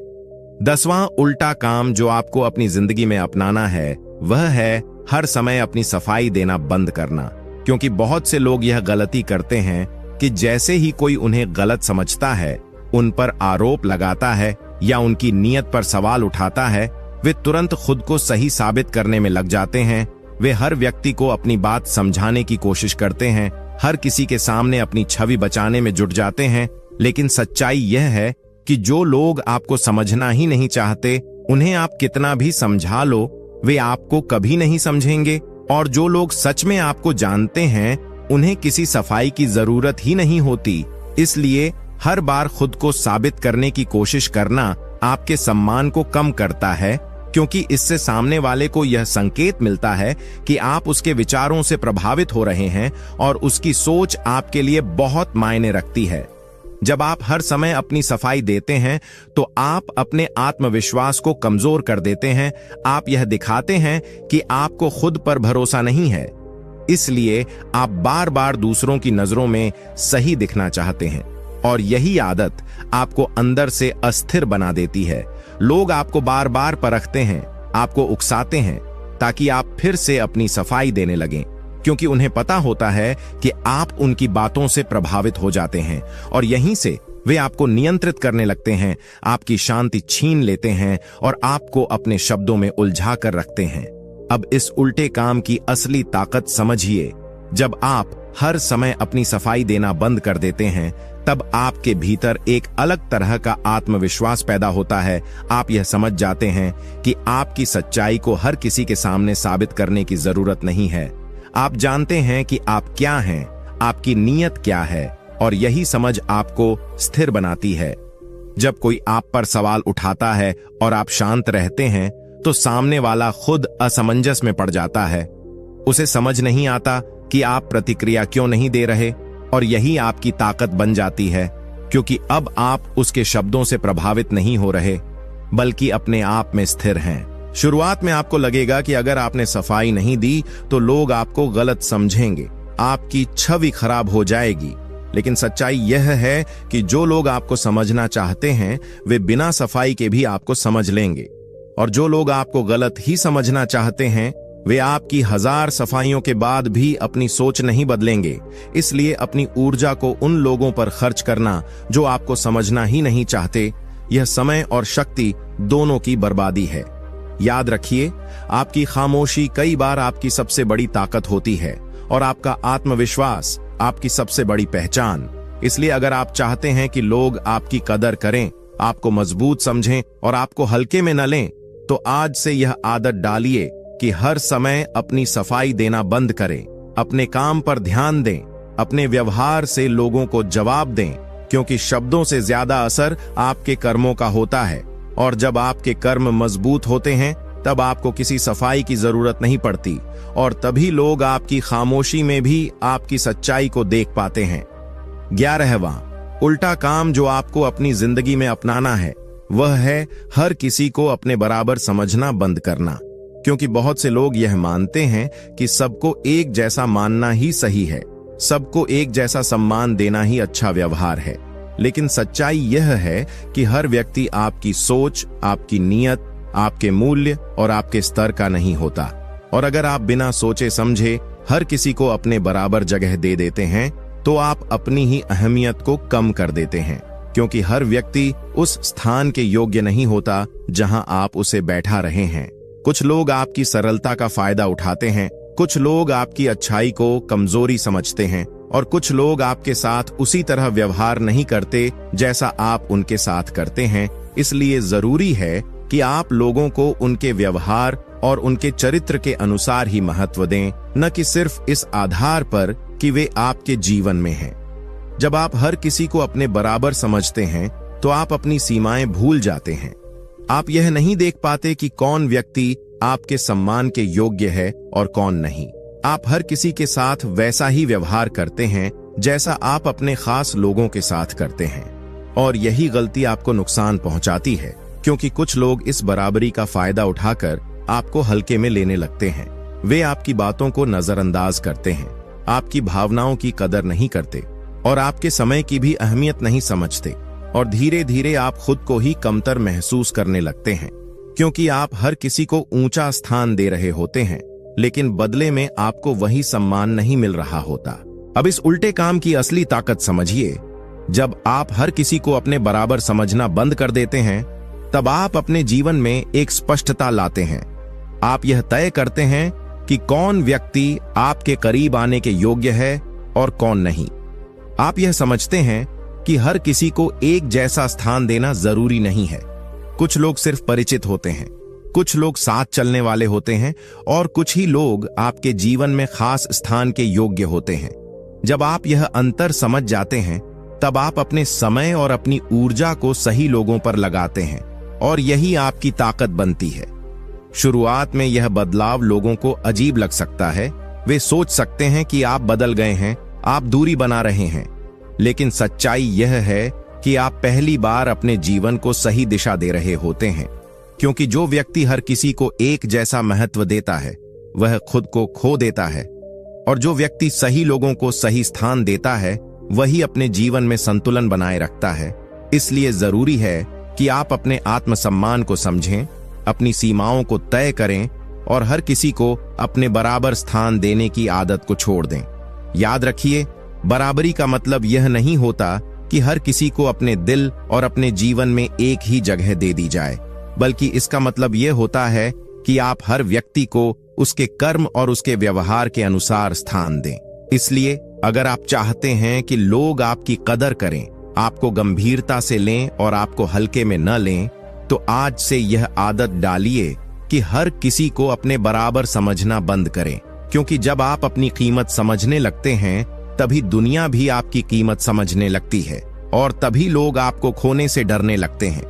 10वां उल्टा काम जो आपको अपनी जिंदगी में अपनाना है वह है हर समय अपनी सफाई देना बंद करना। क्योंकि बहुत से लोग यह गलती करते हैं कि जैसे ही कोई उन्हें गलत समझता है, उन पर आरोप लगाता है या उनकी नीयत पर सवाल उठाता है, वे तुरंत खुद को सही साबित करने में लग जाते हैं। वे हर व्यक्ति को अपनी बात समझाने की कोशिश करते हैं, हर किसी के सामने अपनी छवि बचाने में जुट जाते हैं। लेकिन सच्चाई यह है कि जो लोग आपको समझना ही नहीं चाहते, उन्हें आप कितना भी समझा लो, वे आपको कभी नहीं समझेंगे। और जो लोग सच में आपको जानते हैं, उन्हें किसी सफाई की जरूरत ही नहीं होती। इसलिए हर बार खुद को साबित करने की कोशिश करना आपके सम्मान को कम करता है, क्योंकि इससे सामने वाले को यह संकेत मिलता है कि आप उसके विचारों से प्रभावित हो रहे हैं और उसकी सोच आपके लिए बहुत मायने रखती है। जब आप हर समय अपनी सफाई देते हैं तो आप अपने आत्मविश्वास को कमजोर कर देते हैं। आप यह दिखाते हैं कि आपको खुद पर भरोसा नहीं है, इसलिए आप बार बार दूसरों की नजरों में सही दिखना चाहते हैं, और यही आदत आपको अंदर से अस्थिर बना देती है। लोग आपको बार बार परखते हैं, आपको उकसाते हैं, ताकि आप फिर से अपनी सफाई देने लगें, क्योंकि उन्हें पता होता है कि आप उनकी बातों से प्रभावित हो जाते हैं, और यहीं से वे आपको नियंत्रित करने लगते हैं, आपकी शांति छीन लेते हैं और आपको अपने शब्दों में उलझा कर रखते हैं। अब इस उल्टे काम की असली ताकत समझिए। जब आप हर समय अपनी सफाई देना बंद कर देते हैं, तब आपके भीतर एक अलग तरह का आत्मविश्वास पैदा होता है। आप यह समझ जाते हैं कि आपकी सच्चाई को हर किसी के सामने साबित करने की जरूरत नहीं है। आप जानते हैं कि आप क्या हैं, आपकी नीयत क्या है, और यही समझ आपको स्थिर बनाती है। जब कोई आप पर सवाल उठाता है और आप शांत रहते हैं, तो सामने वाला खुद असमंजस में पड़ जाता है। उसे समझ नहीं आता कि आप प्रतिक्रिया क्यों नहीं दे रहे, और यही आपकी ताकत बन जाती है, क्योंकि अब आप उसके शब्दों से प्रभावित नहीं हो रहे, बल्कि अपने आप में स्थिर हैं। शुरुआत में आपको लगेगा कि अगर आपने सफाई नहीं दी तो लोग आपको गलत समझेंगे, आपकी छवि खराब हो जाएगी। लेकिन सच्चाई यह है कि जो लोग आपको समझना चाहते हैं, वे बिना सफाई के भी आपको समझ लेंगे, और जो लोग आपको गलत ही समझना चाहते हैं, वे आपकी 1000 सफाइयों के बाद भी अपनी सोच नहीं बदलेंगे। इसलिए अपनी ऊर्जा को उन लोगों पर खर्च करना जो आपको समझना ही नहीं चाहते, यह समय और शक्ति दोनों की बर्बादी है। याद रखिए, आपकी खामोशी कई बार आपकी सबसे बड़ी ताकत होती है, और आपका आत्मविश्वास आपकी सबसे बड़ी पहचान। इसलिए अगर आप चाहते हैं कि लोग आपकी कदर करें, आपको मजबूत समझें और आपको हल्के में न लें, तो आज से यह आदत डालिए कि हर समय अपनी सफाई देना बंद करें, अपने काम पर ध्यान दें, अपने व्यवहार से लोगों को जवाब दें, क्योंकि शब्दों से ज्यादा असर आपके कर्मों का होता है। और जब आपके कर्म मजबूत होते हैं, तब आपको किसी सफाई की जरूरत नहीं पड़ती, और तभी लोग आपकी खामोशी में भी आपकी सच्चाई को देख पाते हैं। 11वां उल्टा काम जो आपको अपनी जिंदगी में अपनाना है, वह है हर किसी को अपने बराबर समझना बंद करना। क्योंकि बहुत से लोग यह मानते हैं कि सबको एक जैसा मानना ही सही है, सबको एक जैसा सम्मान देना ही अच्छा व्यवहार है। लेकिन सच्चाई यह है कि हर व्यक्ति आपकी सोच, आपकी नीयत, आपके मूल्य और आपके स्तर का नहीं होता। और अगर आप बिना सोचे समझे हर किसी को अपने बराबर जगह दे देते हैं, तो आप अपनी ही अहमियत को कम कर देते हैं, क्योंकि हर व्यक्ति उस स्थान के योग्य नहीं होता जहां आप उसे बैठा रहे हैं। कुछ लोग आपकी सरलता का फायदा उठाते हैं, कुछ लोग आपकी अच्छाई को कमजोरी समझते हैं, और कुछ लोग आपके साथ उसी तरह व्यवहार नहीं करते जैसा आप उनके साथ करते हैं। इसलिए जरूरी है कि आप लोगों को उनके व्यवहार और उनके चरित्र के अनुसार ही महत्व दें, न कि सिर्फ इस आधार पर कि वे आपके जीवन में हैं। जब आप हर किसी को अपने बराबर समझते हैं, तो आप अपनी सीमाएं भूल जाते हैं। आप यह नहीं देख पाते कि कौन व्यक्ति आपके सम्मान के योग्य है और कौन नहीं। आप हर किसी के साथ वैसा ही व्यवहार करते हैं जैसा आप अपने खास लोगों के साथ करते हैं, और यही गलती आपको नुकसान पहुंचाती है, क्योंकि कुछ लोग इस बराबरी का फायदा उठाकर आपको हल्के में लेने लगते हैं। वे आपकी बातों को नजरअंदाज करते हैं, आपकी भावनाओं की कदर नहीं करते, और आपके समय की भी अहमियत नहीं समझते, और धीरे धीरे आप खुद को ही कमतर महसूस करने लगते हैं, क्योंकि आप हर किसी को ऊंचा स्थान दे रहे होते हैं, लेकिन बदले में आपको वही सम्मान नहीं मिल रहा होता। अब इस उल्टे काम की असली ताकत समझिए। जब आप हर किसी को अपने बराबर समझना बंद कर देते हैं, तब आप अपने जीवन में एक स्पष्टता लाते हैं। आप यह तय करते हैं कि कौन व्यक्ति आपके करीब आने के योग्य है और कौन नहीं। आप यह समझते हैं कि हर किसी को एक जैसा स्थान देना जरूरी नहीं है। कुछ लोग सिर्फ परिचित होते हैं, कुछ लोग साथ चलने वाले होते हैं और कुछ ही लोग आपके जीवन में खास स्थान के योग्य होते हैं। जब आप यह अंतर समझ जाते हैं, तब आप अपने समय और अपनी ऊर्जा को सही लोगों पर लगाते हैं और यही आपकी ताकत बनती है। शुरुआत में यह बदलाव लोगों को अजीब लग सकता है। वे सोच सकते हैं कि आप बदल गए हैं, आप दूरी बना रहे हैं। लेकिन सच्चाई यह है कि आप पहली बार अपने जीवन को सही दिशा दे रहे होते हैं, क्योंकि जो व्यक्ति हर किसी को एक जैसा महत्व देता है, वह खुद को खो देता है, और जो व्यक्ति सही लोगों को सही स्थान देता है, वही अपने जीवन में संतुलन बनाए रखता है। इसलिए जरूरी है कि आप अपने आत्मसम्मान को समझें, अपनी सीमाओं को तय करें और हर किसी को अपने बराबर स्थान देने की आदत को छोड़ दें। याद रखिए, बराबरी का मतलब यह नहीं होता कि हर किसी को अपने दिल और अपने जीवन में एक ही जगह दे दी जाए, बल्कि इसका मतलब यह होता है कि आप हर व्यक्ति को उसके कर्म और उसके व्यवहार के अनुसार स्थान दें। इसलिए अगर आप चाहते हैं कि लोग आपकी कदर करें, आपको गंभीरता से लें और आपको हल्के में न लें, तो आज से यह आदत डालिए कि हर किसी को अपने बराबर समझना बंद करें, क्योंकि जब आप अपनी कीमत समझने लगते हैं, तभी दुनिया भी आपकी कीमत समझने लगती है और तभी लोग आपको खोने से डरने लगते हैं।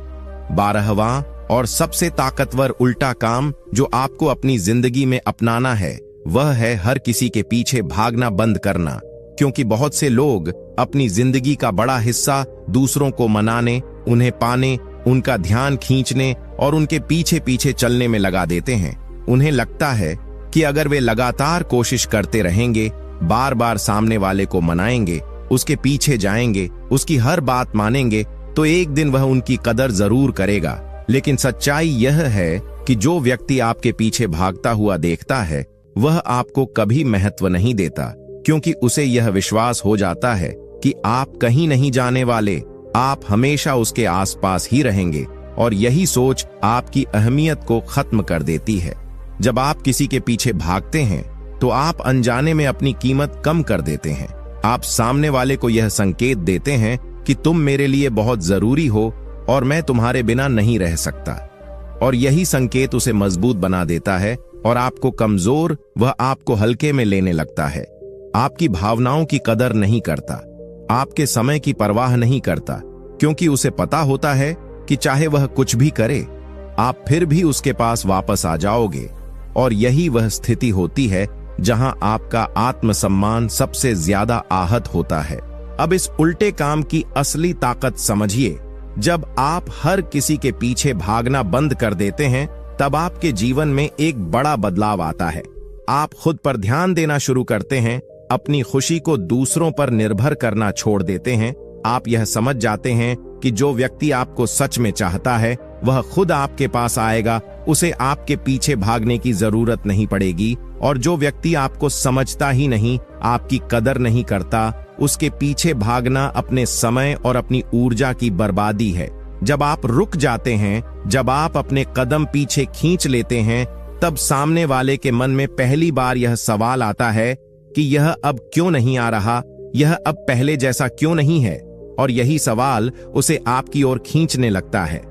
12वां और सबसे ताकतवर उल्टा काम जो आपको अपनी जिंदगी में अपनाना है, वह है हर किसी के पीछे भागना बंद करना, क्योंकि बहुत से लोग अपनी जिंदगी का बड़ा हिस्सा दूसरों को मनाने, उन्हें पाने, उनका ध्यान खींचने और उनके पीछे पीछे चलने में लगा देते हैं। उन्हें लगता है कि अगर वे लगातार कोशिश करते रहेंगे, बार बार सामने वाले को मनाएंगे, उसके पीछे जाएंगे, उसकी हर बात मानेंगे, तो एक दिन वह उनकी कदर जरूर करेगा। लेकिन सच्चाई यह है कि जो व्यक्ति आपके पीछे भागता हुआ देखता है, वह आपको कभी महत्व नहीं देता, क्योंकि उसे यह विश्वास हो जाता है कि आप कहीं नहीं जाने वाले, आप हमेशा उसके आसपास ही रहेंगे, और यही सोच आपकी अहमियत को खत्म कर देती है। जब आप किसी के पीछे भागते हैं, तो आप अनजाने में अपनी कीमत कम कर देते हैं। आप सामने वाले को यह संकेत देते हैं कि तुम मेरे लिए बहुत जरूरी हो और मैं तुम्हारे बिना नहीं रह सकता, और यही संकेत उसे मजबूत बना देता है और आपको कमजोर व आपको हल्के में लेने लगता है। आपकी भावनाओं की कदर नहीं करता, आपके समय की परवाह नहीं करता, क्योंकि उसे पता होता है कि चाहे वह कुछ भी करे, आप फिर भी उसके पास वापस आ जाओगे। और यही वह स्थिति होती है जहां आपका आत्मसम्मान सबसे ज्यादा आहत होता है। अब इस उल्टे काम की असली ताकत समझिए। जब आप हर किसी के पीछे भागना बंद कर देते हैं, तब आपके जीवन में एक बड़ा बदलाव आता है। आप खुद पर ध्यान देना शुरू करते हैं, अपनी खुशी को दूसरों पर निर्भर करना छोड़ देते हैं। आप यह समझ जाते हैं कि जो व्यक्ति आपको सच में चाहता है, वह खुद आपके पास आएगा, उसे आपके पीछे भागने की जरूरत नहीं पड़ेगी। और जो व्यक्ति आपको समझता ही नहीं, आपकी कदर नहीं करता, उसके पीछे भागना अपने समय और अपनी ऊर्जा की बर्बादी है। जब आप रुक जाते हैं, जब आप अपने कदम पीछे खींच लेते हैं, तब सामने वाले के मन में पहली बार यह सवाल आता है कि यह अब क्यों नहीं आ रहा, यह अब पहले जैसा क्यों नहीं है। और यही सवाल उसे आपकी ओर खींचने लगता है।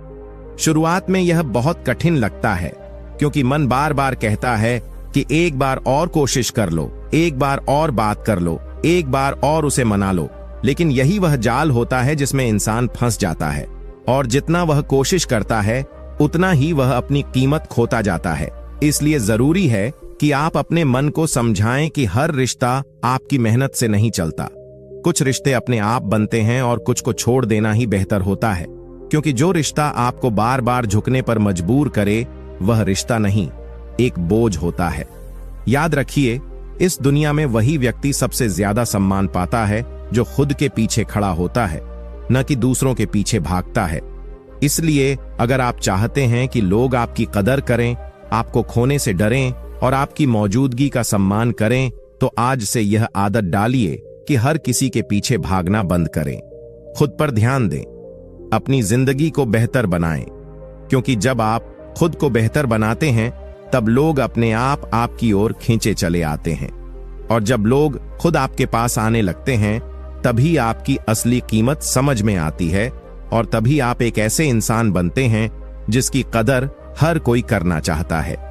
शुरुआत में यह बहुत कठिन लगता है, क्योंकि मन बार बार कहता है कि एक बार और कोशिश कर लो, एक बार और बात कर लो, एक बार और उसे मना लो। लेकिन यही वह जाल होता है जिसमें इंसान फंस जाता है, और जितना वह कोशिश करता है, उतना ही वह अपनी कीमत खोता जाता है। इसलिए जरूरी है कि आप अपने मन को समझाएं कि हर रिश्ता आपकी मेहनत से नहीं चलता। कुछ रिश्ते अपने आप बनते हैं और कुछ को छोड़ देना ही बेहतर होता है, क्योंकि जो रिश्ता आपको बार बार झुकने पर मजबूर करे, वह रिश्ता नहीं, एक बोझ होता है। याद रखिए, इस दुनिया में वही व्यक्ति सबसे ज्यादा सम्मान पाता है जो खुद के पीछे खड़ा होता है, न कि दूसरों के पीछे भागता है। इसलिए अगर आप चाहते हैं कि लोग आपकी कदर करें, आपको खोने से डरें और आपकी मौजूदगी का सम्मान करें, तो आज से यह आदत डालिए कि हर किसी के पीछे भागना बंद करें। खुद पर ध्यान दें, अपनी जिंदगी को बेहतर बनाएं, क्योंकि जब आप खुद को बेहतर बनाते हैं तब लोग अपने आप आपकी ओर खींचे चले आते हैं, और जब लोग खुद आपके पास आने लगते हैं तभी आपकी असली कीमत समझ में आती है, और तभी आप एक ऐसे इंसान बनते हैं जिसकी कदर हर कोई करना चाहता है।